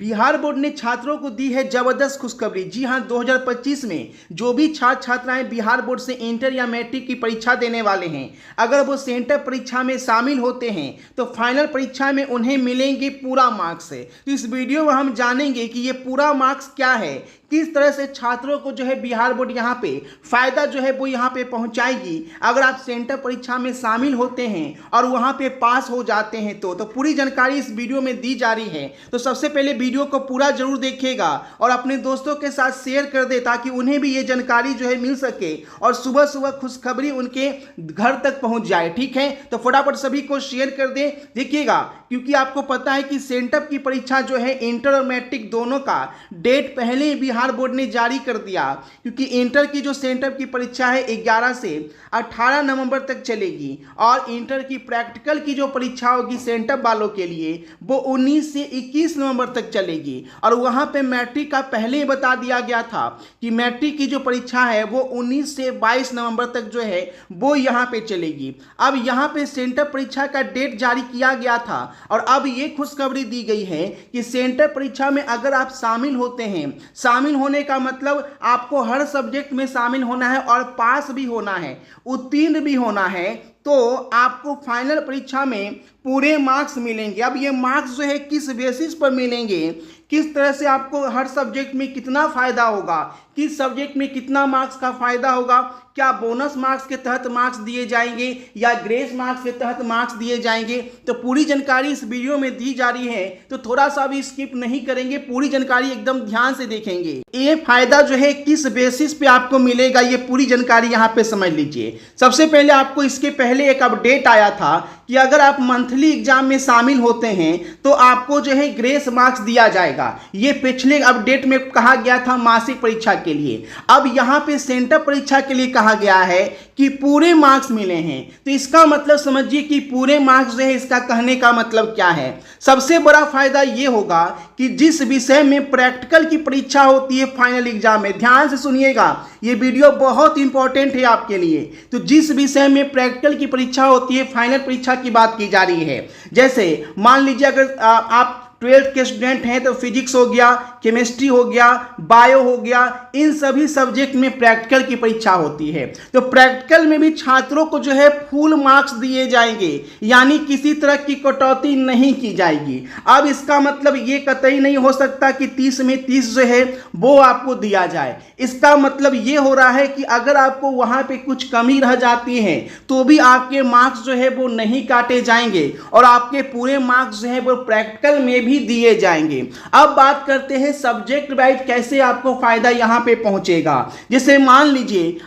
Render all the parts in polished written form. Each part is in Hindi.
बिहार बोर्ड ने छात्रों को दी है जबरदस्त खुशखबरी। जी हां, 2025 में जो भी छात्र छात्राएं बिहार बोर्ड से इंटर या मैट्रिक की परीक्षा देने वाले हैं, अगर वो सेंटर परीक्षा में शामिल होते हैं तो फाइनल परीक्षा में उन्हें मिलेंगे पूरा मार्क्स। तो इस वीडियो में हम जानेंगे कि ये पूरा मार्क्स क्या है, किस तरह से छात्रों को जो है बिहार बोर्ड यहाँ पे फायदा जो है वो यहाँ पे पहुँचाएगी अगर आप सेंटर परीक्षा में शामिल होते हैं और वहाँ पे पास हो जाते हैं। तो पूरी जानकारी इस वीडियो में दी जा रही है। तो सबसे पहले वीडियो को पूरा जरूर देखिएगा और अपने दोस्तों के साथ शेयर कर दे ताकि उन्हें भी ये जानकारी जो है मिल सके और सुबह सुबह खुशखबरी उनके घर तक पहुँच जाए। ठीक है, तो फटाफट सभी को शेयर कर दे। देखिएगा, क्योंकि आपको पता है कि सेंटर की परीक्षा जो है इंटर और मैट्रिक दोनों का डेट पहले ही बिहार बोर्ड ने जारी कर दिया, क्योंकि इंटर की जो सेंटर की परीक्षा है 11 से 18 नवंबर तक चलेगी और इंटर की प्रैक्टिकल की जो परीक्षा होगी सेंटर वालों के लिए वो 19 से 21 नवंबर तक चलेगी। और वहां पे मैट्रिक का पहले ही बता दिया गया था कि मैट्रिक की जो परीक्षा है वो 19 से 22 नवंबर तक जो है वो यहाँ पे चलेगी। अब यहाँ पे सेंटर परीक्षा का डेट जारी किया गया था और अब ये खुशखबरी दी गई है कि सेंटर परीक्षा में अगर आप शामिल होते हैं, शामिल होने का मतलब आपको हर सब्जेक्ट में शामिल होना है और पास भी होना है, उत्तीर्ण भी होना है, तो आपको फाइनल परीक्षा में पूरे मार्क्स मिलेंगे। अब ये मार्क्स जो है किस बेसिस पर मिलेंगे, किस तरह से आपको हर सब्जेक्ट में कितना फायदा होगा, किस सब्जेक्ट में कितना मार्क्स का फायदा होगा, क्या बोनस मार्क्स के तहत मार्क्स दिए जाएंगे या ग्रेस मार्क्स के तहत मार्क्स दिए जाएंगे, तो पूरी जानकारी इस वीडियो में दी जा रही है। तो थोड़ा सा भी स्किप नहीं करेंगे, पूरी जानकारी एकदम ध्यान से देखेंगे। ये फायदा जो है किस बेसिस पे आपको मिलेगा ये पूरी जानकारी यहाँ पे समझ लीजिए। सबसे पहले आपको इसके पहले एक अपडेट आया था कि अगर आप मंथली एग्जाम में शामिल होते हैं तो आपको जो है ग्रेस मार्क्स दिया जाएगा। ये पिछले अपडेट में कहा गया था मासिक परीक्षा के लिए। अब यहाँ पे सेंटर परीक्षा के लिए कहा गया है कि पूरे मार्क्स मिले हैं। तो इसका मतलब समझिए कि पूरे मार्क्स जो है, इसका कहने का मतलब क्या है। सबसे बड़ा फायदा ये होगा कि जिस विषय में प्रैक्टिकल की परीक्षा होती है फाइनल एग्जाम में, ध्यान से सुनिएगा, ये वीडियो बहुत इंपॉर्टेंट है आपके लिए। तो जिस विषय में प्रैक्टिकल की परीक्षा होती है फाइनल परीक्षा की बात की जा रही है, जैसे मान लीजिए अगर आप 12th के स्टूडेंट हैं तो फिजिक्स हो गया, केमिस्ट्री हो गया, बायो हो गया, इन सभी सब्जेक्ट में प्रैक्टिकल की परीक्षा होती है। तो प्रैक्टिकल में भी छात्रों को जो है फुल मार्क्स दिए जाएंगे, यानी किसी तरह की कटौती नहीं की जाएगी। अब इसका मतलब ये कतई नहीं हो सकता कि 30 में 30 जो है वो आपको दिया जाए। इसका मतलब ये हो रहा है कि अगर आपको वहाँ पे कुछ कमी रह जाती है तो भी आपके मार्क्स जो है वो नहीं काटे जाएंगे और आपके पूरे मार्क्स जो है वो प्रैक्टिकल में भी दिए जाएंगे। अब बात करते हैं सब्जेक्ट वाइज कैसे आपको फायदा यहां पे पहुंचेगा। जैसे मान लीजिए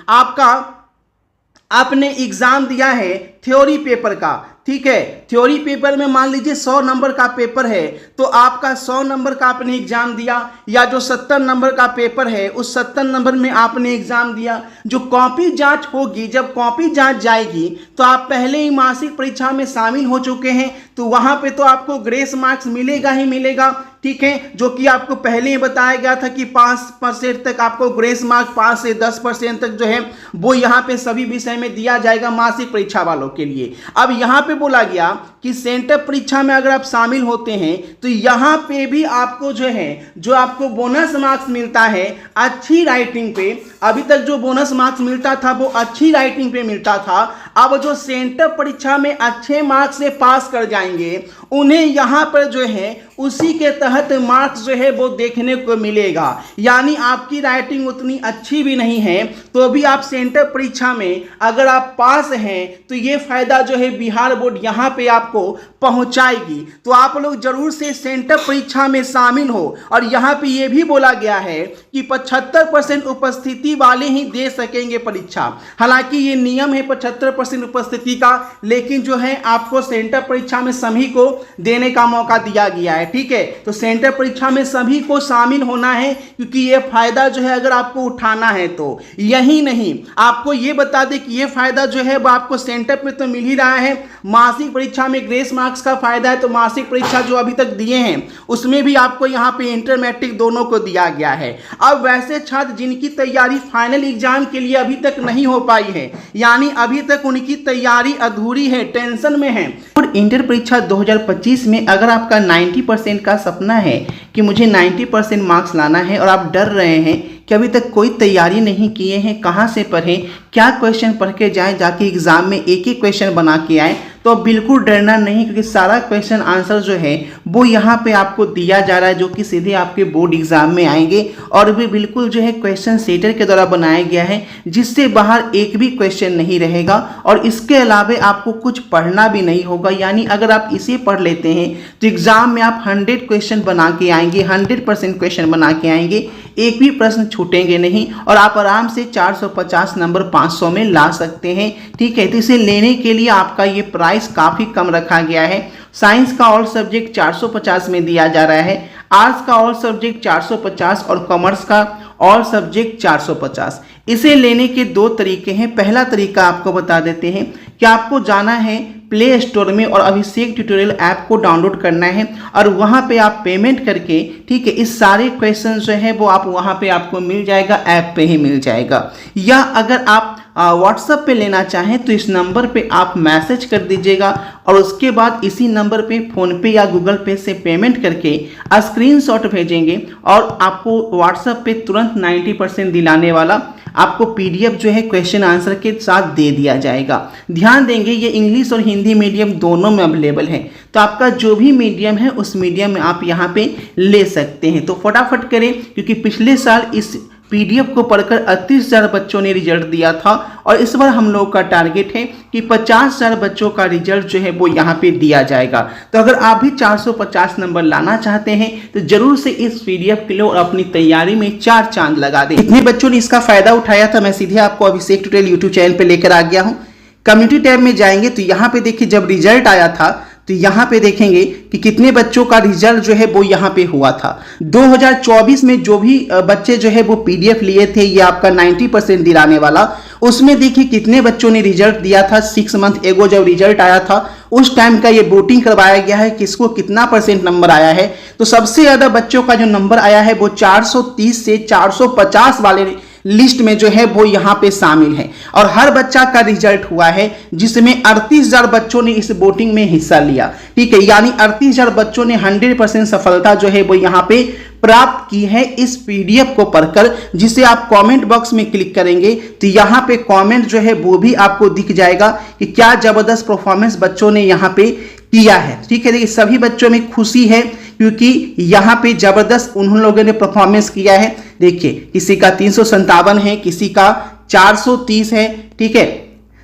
आपने एग्जाम दिया है थ्योरी पेपर का, ठीक है, थ्योरी पेपर में मान लीजिए 100 नंबर का पेपर है तो आपका 100 नंबर का आपने एग्जाम दिया, या जो 70 नंबर का पेपर है उस 70 नंबर में आपने एग्जाम दिया। जो कॉपी जांच होगी, जब कॉपी जांच जाएगी तो आप पहले ही मासिक परीक्षा में शामिल हो चुके हैं तो वहां पे तो आपको ग्रेस मार्क्स मिलेगा ही मिलेगा, ठीक है, जो कि आपको पहले ही बताया गया था कि 5% तक आपको ग्रेस मार्क्स 5 से 10% तक जो है वो यहाँ पे सभी विषय में दिया जाएगा मासिक परीक्षा वालों के लिए। अब यहाँ पे बोला गया कि सेंटर परीक्षा में अगर आप शामिल होते हैं तो यहाँ पे भी आपको जो है जो आपको बोनस मार्क्स मिलता है अच्छी राइटिंग पे, अभी तक जो बोनस मार्क्स मिलता था वो अच्छी राइटिंग पे मिलता था। अब जो सेंटर परीक्षा में अच्छे मार्क्स से पास कर जाएंगे उन्हें यहाँ पर जो है उसी के तहत मार्क्स जो है वो देखने को मिलेगा। यानी आपकी राइटिंग उतनी अच्छी भी नहीं है तो भी आप सेंटर परीक्षा में अगर आप पास हैं तो ये फायदा जो है बिहार बोर्ड यहाँ पे आपको पहुंचाएगी। तो आप लोग जरूर से सेंटर परीक्षा में शामिल हो। और यहाँ पे ये भी बोला गया है कि 75% उपस्थिति वाले ही दे सकेंगे परीक्षा। हालांकि ये नियम है 75% उपस्थिति का, लेकिन जो है आपको सेंटर परीक्षा में सभी को देने का मौका दिया गया है, ठीक है। तो सेंटर परीक्षा में सभी को शामिल होना है क्योंकि ये फायदा जो है अगर आपको उठाना है तो। यही नहीं, आपको ये बता दें कि ये फायदा जो है वो आपको सेंटर पे तो मिल ही रहा है, मासिक परीक्षा में ग्रेस मार्क्स का फायदा है। तो मासिक परीक्षा जो अभी तक दिए हैं उसमें भी आपको यहाँ पे इंटर मैट्रिक दोनों को दिया गया है। अब वैसे छात्र जिनकी तैयारी फाइनल एग्जाम के लिए अभी तक नहीं हो पाई है, यानी अभी तक उनकी तैयारी अधूरी है, टेंशन में है, और इंटर परीक्षा 2025 में अगर आपका 90% का सपना है कि मुझे 90% मार्क्स लाना है और आप डर रहे हैं कि अभी तक कोई तैयारी नहीं किए हैं, कहाँ से पढ़ें, क्या क्वेश्चन पढ़ के जाएं, जाके एग्जाम में एक ही क्वेश्चन बना के आएँ, तो बिल्कुल डरना नहीं, क्योंकि सारा क्वेश्चन आंसर जो है वो यहाँ पे आपको दिया जा रहा है, जो कि सीधे आपके बोर्ड एग्जाम में आएंगे और भी बिल्कुल जो है क्वेश्चन सेटर के द्वारा बनाया गया है, जिससे बाहर एक भी क्वेश्चन नहीं रहेगा और इसके अलावा आपको कुछ पढ़ना भी नहीं होगा। यानी अगर आप इसे पढ़ लेते हैं तो एग्जाम में आप 100 क्वेश्चन बना के आएंगे, 100% क्वेश्चन बना के आएंगे, एक भी प्रश्न छूटेंगे नहीं और आप आराम से 450 नंबर 500 में ला सकते हैं। ठीक है, तो इसे लेने के लिए आपका ये प्राइस काफ़ी कम रखा गया है। साइंस का ऑल सब्जेक्ट 450 में दिया जा रहा है, आर्ट्स का ऑल सब्जेक्ट 450 और कॉमर्स का ऑल सब्जेक्ट 450। इसे लेने के दो तरीके हैं। पहला तरीका आपको बता देते हैं कि आपको जाना है प्ले स्टोर में और अभिषेक ट्यूटोरियल ऐप को डाउनलोड करना है और वहाँ पे आप पेमेंट करके, ठीक है, इस सारे क्वेश्चन जो है वो आप वहाँ पे आपको मिल जाएगा, ऐप पे ही मिल जाएगा। या अगर आप व्हाट्सएप पे लेना चाहें तो इस नंबर पे आप मैसेज कर दीजिएगा और उसके बाद इसी नंबर पे फ़ोन पे या गूगल पे से पेमेंट करके स्क्रीनशॉट भेजेंगे और आपको व्हाट्सएप पे तुरंत 90% दिलाने वाला आपको PDF जो है क्वेश्चन आंसर के साथ दे दिया जाएगा। ध्यान देंगे ये इंग्लिश और हिंदी मीडियम दोनों में अवेलेबल है, तो आपका जो भी मीडियम है उस मीडियम में आप यहाँ पे ले सकते हैं। तो फटाफट करें, क्योंकि पिछले साल इस PDF को पढ़कर 38,000 बच्चों ने रिजल्ट दिया था और इस बार हम लोग का टारगेट है कि 50,000 बच्चों का रिजल्ट जो है वो यहाँ पे दिया जाएगा। तो अगर आप भी 450 नंबर लाना चाहते हैं तो जरूर से इस PDF के लो और अपनी तैयारी में 4 चांद लगा दें। कितने बच्चों ने इसका फायदा उठाया था, मैं सीधे आपको अभिषेक ट्यूटोरियल यूट्यूब चैनल पर लेकर आ गया हूँ। कम्युनिटी टैब में जाएंगे तो यहाँ पे देखिए जब रिजल्ट आया था तो यहाँ पे देखेंगे कि कितने बच्चों का रिजल्ट जो है वो यहाँ पे हुआ था। 2024 में जो भी बच्चे जो है वो PDF लिए थे, ये आपका 90% दिलाने वाला, उसमें देखिए कितने बच्चों ने रिजल्ट दिया था। 6 मंथ एगो जब रिजल्ट आया था उस टाइम का ये वोटिंग करवाया गया है, किसको कितना % नंबर आया है। तो सबसे ज़्यादा बच्चों का जो नंबर आया है वो 430 से 450 वाले लिस्ट में जो है वो यहाँ पे शामिल है और हर बच्चा का रिजल्ट हुआ है, जिसमें 38,000 बच्चों ने इस वोटिंग में हिस्सा लिया। ठीक है, यानी 38,000 बच्चों ने 100% सफलता जो है वो यहाँ पे प्राप्त की है इस PDF को पढ़कर। जिसे आप कमेंट बॉक्स में क्लिक करेंगे तो यहाँ पे कमेंट जो है वो भी आपको दिख जाएगा कि क्या जबरदस्त परफॉर्मेंस बच्चों ने यहाँ पे किया है। ठीक है, देखिए सभी बच्चों में खुशी है क्योंकि यहाँ पे जबरदस्त उन लोगों ने परफॉर्मेंस किया है। देखिए किसी का 357 है, किसी का 430 है, ठीक है,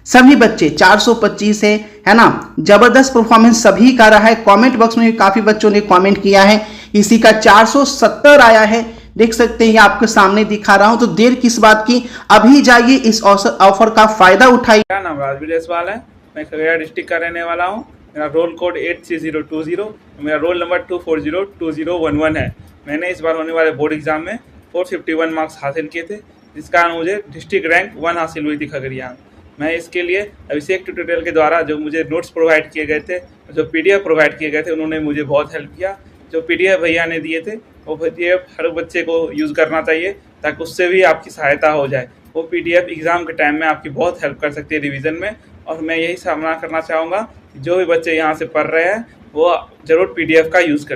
सभी बच्चे 425 है ना। जबरदस्त परफॉर्मेंस सभी का रहा है। कमेंट बॉक्स में भी काफी बच्चों ने कमेंट किया है, किसी का 470 आया है, देख सकते हैं, ये आपके सामने दिखा रहा हूं। तो देर किस बात की, अभी जाइए इस ऑफर का फायदा उठाइए। मेरा नाम राजवीर जायसवाल है, मैं खगड़िया डिस्ट्रिक्ट का रहने वाला हूँ। मेरा रोल कोड 83020, मेरा रोल नंबर 2402011 है। मैंने इस बार होने वाले बोर्ड एग्जाम में 451 मार्क्स हासिल किए थे, जिस कारण मुझे डिस्ट्रिक्ट रैंक 1 हासिल हुई थी खगड़िया। मैं इसके लिए अभिषेक ट्यूटोरियल के द्वारा जो मुझे नोट्स प्रोवाइड किए गए थे, जो PDF प्रोवाइड किए गए थे, उन्होंने मुझे बहुत हेल्प किया। जो PDF भैया ने दिए थे वो PDF हर बच्चे को यूज़ करना चाहिए ताकि उससे भी आपकी सहायता हो जाए। वो PDF एग्ज़ाम के टाइम में आपकी बहुत हेल्प कर सकती है रिवीजन में। और मैं यही सामना करना चाहूँगा कि जो भी बच्चे यहाँ से पढ़ रहे हैं वो ज़रूर PDF का यूज़ करें।